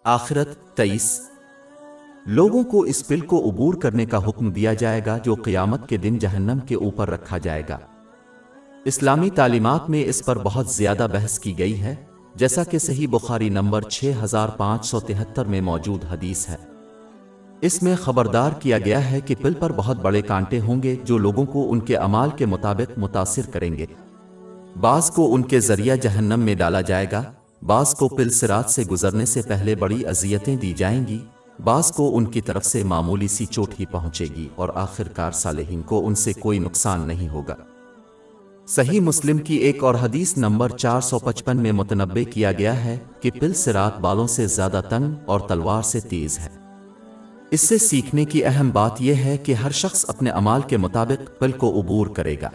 آخرت 23 لوگوں کو اس پل کو عبور کرنے کا حکم دیا جائے گا جو قیامت کے دن جہنم کے اوپر رکھا جائے گا۔ اسلامی تعلیمات میں اس پر بہت زیادہ بحث کی گئی ہے، جیسا کہ صحیح بخاری نمبر 6573 میں موجود حدیث ہے۔ اس میں خبردار کیا گیا ہے کہ پل پر بہت بڑے کانٹے ہوں گے جو لوگوں کو ان کے اعمال کے مطابق متاثر کریں گے۔ بعض کو ان کے ذریعہ جہنم میں ڈالا جائے گا، بعض کو پل صراط سے گزرنے سے پہلے بڑی اذیتیں دی جائیں گی، بعض کو ان کی طرف سے معمولی سی چوٹ ہی پہنچے گی اور آخرکار صالحین کو ان سے کوئی نقصان نہیں ہوگا۔ صحیح مسلم کی ایک اور حدیث نمبر 455 میں متنبہ کیا گیا ہے کہ پل صراط بالوں سے زیادہ تنگ اور تلوار سے تیز ہے۔ اس سے سیکھنے کی اہم بات یہ ہے کہ ہر شخص اپنے اعمال کے مطابق پل کو عبور کرے گا۔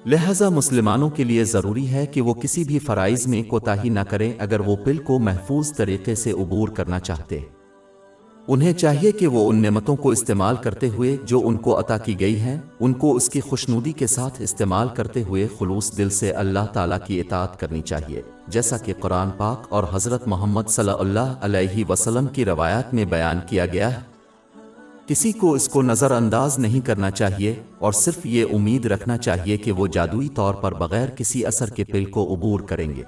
لہذا مسلمانوں کے لیے ضروری ہے کہ وہ کسی بھی فرائض میں کوتاہی نہ کریں اگر وہ پل کو محفوظ طریقے سے عبور کرنا چاہتے ہیں۔ انہیں چاہیے کہ وہ ان نعمتوں کو استعمال کرتے ہوئے جو ان کو عطا کی گئی ہیں، ان کو اس کی خوشنودی کے ساتھ استعمال کرتے ہوئے خلوص دل سے اللہ تعالیٰ کی اطاعت کرنی چاہیے، جیسا کہ قرآن پاک اور حضرت محمد صلی اللہ علیہ وسلم کی روایات میں بیان کیا گیا ہے۔ کسی کو اس کو نظر انداز نہیں کرنا چاہیے اور صرف یہ امید رکھنا چاہیے کہ وہ جادوئی طور پر بغیر کسی اثر کے پل کو عبور کریں گے۔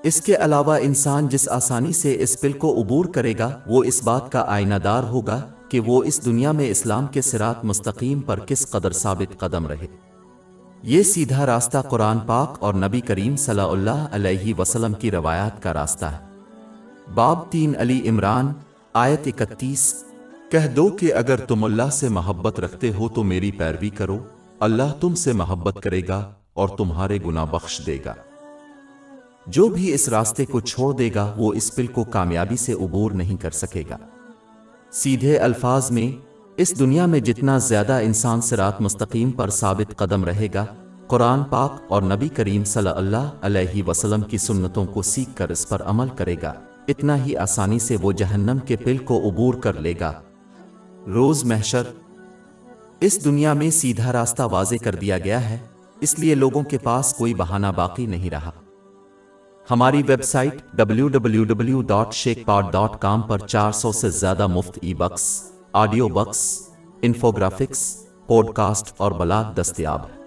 اس کے علاوہ انسان جس آسانی سے اس پل کو عبور کرے گا وہ اس بات کا آئینہ دار ہوگا کہ وہ اس دنیا میں اسلام کے صراط مستقیم پر کس قدر ثابت قدم رہے۔ یہ سیدھا راستہ قرآن پاک اور نبی کریم صلی اللہ علیہ وسلم کی روایات کا راستہ ہے۔ باب 3 علی عمران آیت 31 کہہ دو کہ اگر تم اللہ سے محبت رکھتے ہو تو میری پیروی کرو، اللہ تم سے محبت کرے گا اور تمہارے گناہ بخش دے گا۔ جو بھی اس راستے کو چھوڑ دے گا وہ اس پل کو کامیابی سے عبور نہیں کر سکے گا۔ سیدھے الفاظ میں اس دنیا میں جتنا زیادہ انسان صراط مستقیم پر ثابت قدم رہے گا، قرآن پاک اور نبی کریم صلی اللہ علیہ وسلم کی سنتوں کو سیکھ کر اس پر عمل کرے گا، اتنا ہی آسانی سے وہ جہنم کے پل کو عبور کر لے گا۔ روز محشر اس دنیا میں سیدھا راستہ واضح کر دیا گیا ہے، اس لیے لوگوں کے پاس کوئی بہانہ باقی نہیں رہا۔ ہماری ویب سائٹ www.sheikhpod.com پر 400 سے زیادہ مفت ebooks, audio books, infographics, podcast اور بلاگ دستیاب ہے۔